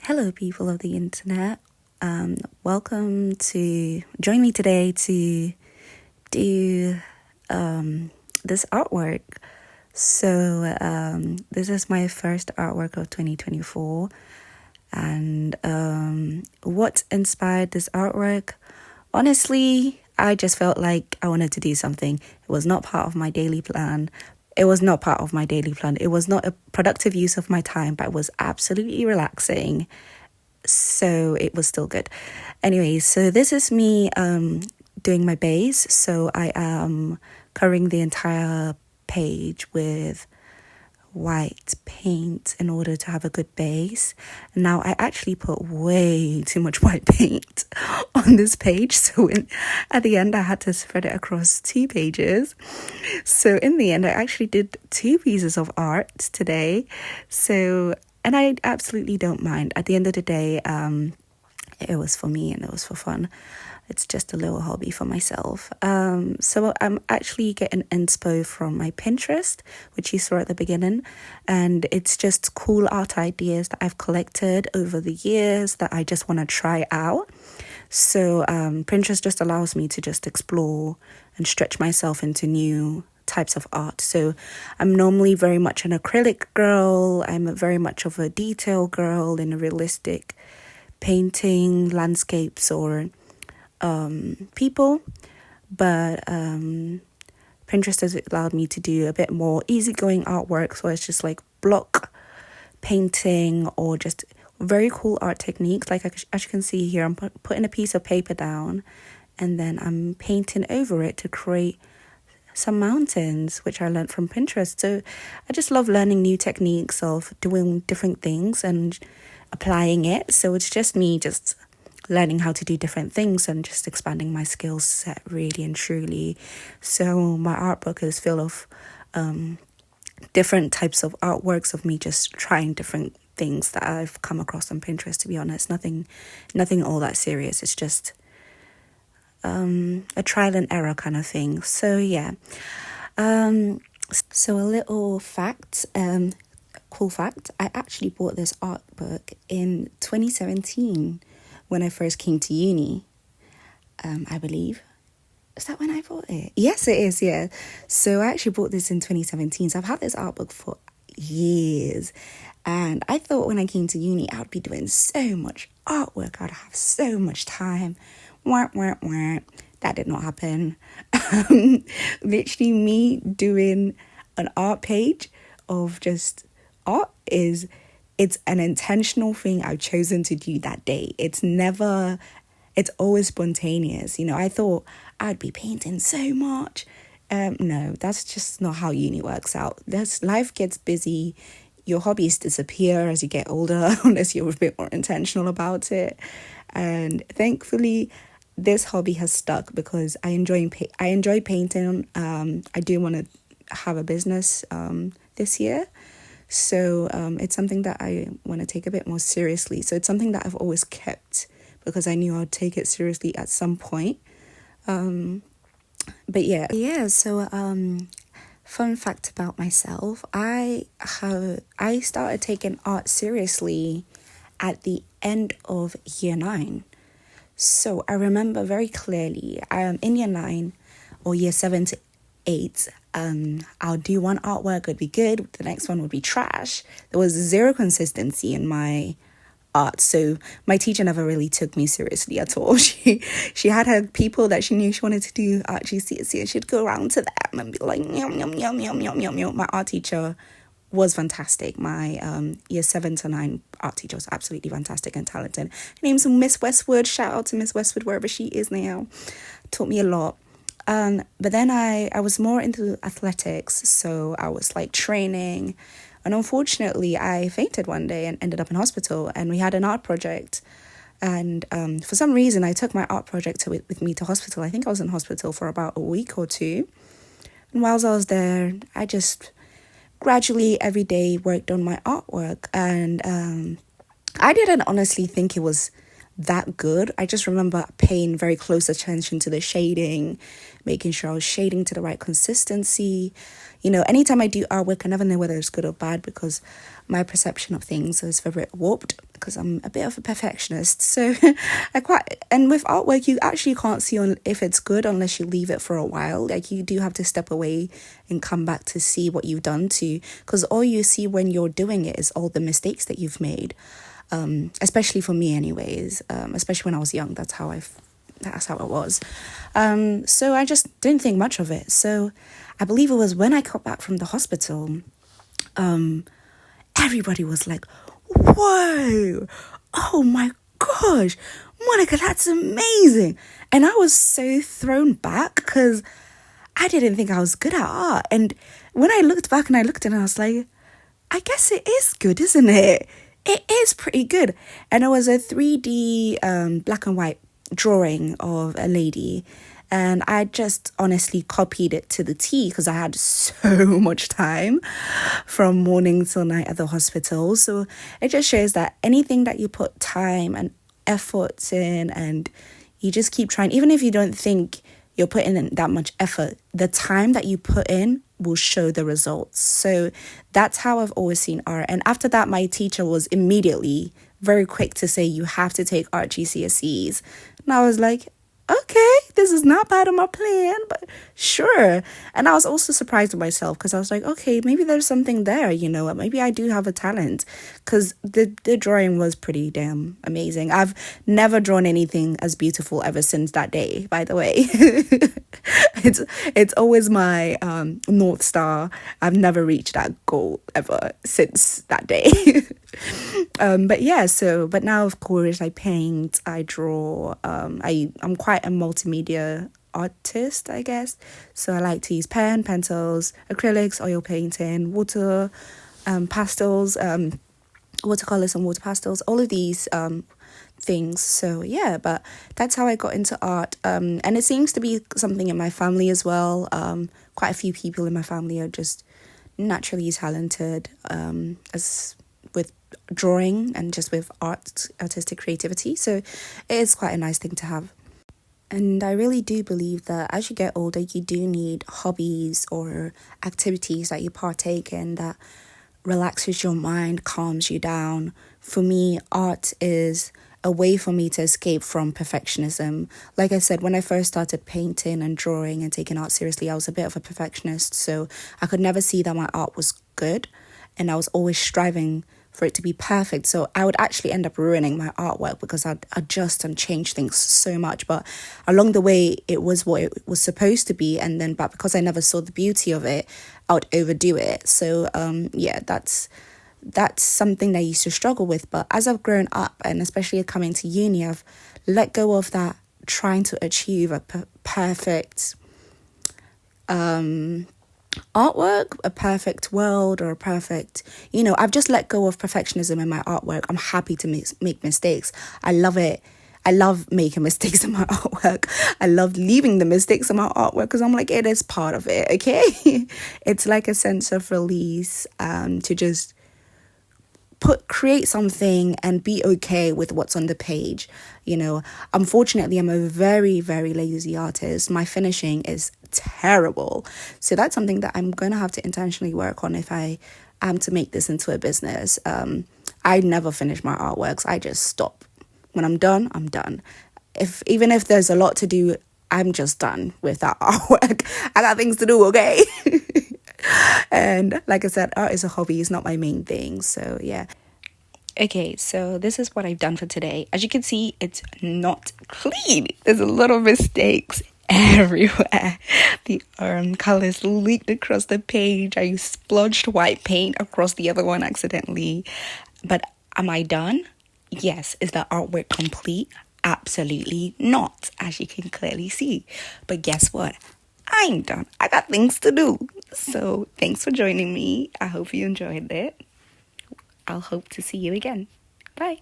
Hello, people of the internet. Welcome to join me today to do this artwork. So, this is my first artwork of 2024. And what inspired this artwork? Honestly, I just felt like I wanted to do something. It was not part of my daily plan. It was not part of my daily plan. It was not a productive use of my time, but it was absolutely relaxing. So it was still good. Anyways, so this is me doing my base. So I am covering the entire page with white paint in order to have a good base. Now I actually put way too much white paint on this page, so at the end I had to spread it across 2 pages. So in the end I actually did 2 pieces of art today. And I absolutely don't mind. At the end of the day, it was for me and it was for fun. It's just a little hobby for myself. So I'm actually getting inspo from my Pinterest, which you saw at the beginning. And it's just cool art ideas that I've collected over the years that I just want to try out. So Pinterest just allows me to just explore and stretch myself into new types of art. So I'm normally very much an acrylic girl. I'm very much of a detail girl in a realistic painting, landscapes, or people, but Pinterest has allowed me to do a bit more easygoing artwork, so it's just like block painting or just very cool art techniques. Like as you can see here, I'm putting a piece of paper down and then I'm painting over it to create some mountains, which I learned from Pinterest. So I just love learning new techniques of doing different things and applying it. So it's just me just learning how to do different things and just expanding my skill set really and truly. So my art book is full of different types of artworks of me just trying different things that I've come across on Pinterest, to be honest. Nothing all that serious. It's just a trial and error kind of thing. So yeah. So a little fact, cool fact, I actually bought this art book in 2017 when I first came to uni, I believe. Is that when I bought it? Yes, it is, yeah. So I actually bought this in 2017. So I've had this art book for years. And I thought when I came to uni, I'd be doing so much artwork. I'd have so much time. Wah, wah, wah. That did not happen. Literally me doing an art page of just art it's an intentional thing I've chosen to do that day. It's always spontaneous. You know, I thought I'd be painting so much. No, that's just not how uni works out. Life gets busy. Your hobbies disappear as you get older, unless you're a bit more intentional about it. And thankfully, this hobby has stuck because I enjoy painting. I do want to have a business this year. So it's something that I want to take a bit more seriously. So it's something that I've always kept because I knew I'd take it seriously at some point. But yeah. So fun fact about myself: I started taking art seriously at the end of year 9. So I remember very clearly. In year 9 or year 7 to 8. I'll do one artwork, would be good, the next one would be trash. There was zero consistency in my art, so my teacher never really took me seriously at all. She had her people that she knew she wanted to do art GCSE, and she'd go around to them and be like, yum, yum, yum, yum, yum, yum, yum. My art teacher was fantastic. My year 7 to 9 art teacher was absolutely fantastic and talented. Her name's Miss Westwood. Shout out to Miss Westwood wherever she is now. Taught me a lot. But then I was more into athletics, so I was like training, and unfortunately I fainted one day and ended up in hospital, and we had an art project, and for some reason I took my art project with me to hospital. I think I was in hospital for about a week or 2, and whilst I was there, I just gradually every day worked on my artwork, and I didn't honestly think it was that good. I just remember paying very close attention to the shading, making sure I was shading to the right consistency. Anytime I do artwork, I never know whether it's good or bad because my perception of things is very warped because I'm a bit of a perfectionist. So and with artwork, you actually can't see if it's good unless you leave it for a while. Like you do have to step away and come back to see what you've done because all you see when you're doing it is all the mistakes that you've made. Especially for me anyways, especially when I was young, that's how it was. So I just didn't think much of it. So I believe it was when I got back from the hospital, everybody was like, whoa, oh my gosh, Monica, that's amazing. And I was so thrown back because I didn't think I was good at art. And when I looked back and I looked at it, I was like, I guess it is good, isn't it? It is pretty good. And it was a 3D black and white drawing of a lady. And I just honestly copied it to the T because I had so much time from morning till night at the hospital. So it just shows that anything that you put time and efforts in and you just keep trying, even if you don't think you're putting in that much effort, the time that you put in will show the results. So that's how I've always seen art. And after that, my teacher was immediately very quick to say, you have to take art GCSEs. And I was like, okay, this is not part of my plan, but sure. And I was also surprised with myself because I was like, okay, maybe there's something there, maybe I do have a talent because the drawing was pretty damn amazing. I've never drawn anything as beautiful ever since that day, by the way. It's always my North Star. I've never reached that goal ever since that day. But now of course I paint, I draw, I'm quite a multimedia artist, I guess. So I like to use pencils, acrylics, oil painting, water, pastels, watercolors and water pastels, all of these things. So yeah, but that's how I got into art. And it seems to be something in my family as well. Quite a few people in my family are just naturally talented as with drawing and just with artistic creativity. So it is quite a nice thing to have. And I really do believe that as you get older, you do need hobbies or activities that you partake in that relaxes your mind, calms you down. For me, art is a way for me to escape from perfectionism. Like I said, when I first started painting and drawing and taking art seriously, I was a bit of a perfectionist. So I could never see that my art was good. And I was always striving for it to be perfect. So I would actually end up ruining my artwork because I'd adjust and change things so much. But along the way, it was what it was supposed to be. But because I never saw the beauty of it, I would overdo it. So that's something that I used to struggle with. But as I've grown up, and especially coming to uni, I've let go of that trying to achieve a perfect artwork, a perfect world, or a perfect, I've just let go of perfectionism in my artwork. I'm happy to make mistakes. I love it. I love making mistakes in my artwork. I love leaving the mistakes in my artwork because I'm like, it is part of it, okay? It's like a sense of release to just create something and be okay with what's on the page. Unfortunately, I'm a very, very lazy artist. My finishing is terrible. So that's something that I'm going to have to intentionally work on if I am to make this into a business. I never finish my artworks. I just stop. When I'm done, I'm done. Even if there's a lot to do, I'm just done with that artwork. I got things to do, okay? And like I said, art is a hobby. It's not my main thing. So yeah. Okay, so this is what I've done for today. As you can see, it's not clean. There's a lot of mistakes everywhere. The colors leaked across the page. I splodged white paint across the other one accidentally. But am I done? Yes. Is the artwork complete? Absolutely not, as you can clearly see. But guess what? I ain't done. I got things to do. So thanks for joining me. I hope you enjoyed it. I'll hope to see you again. Bye.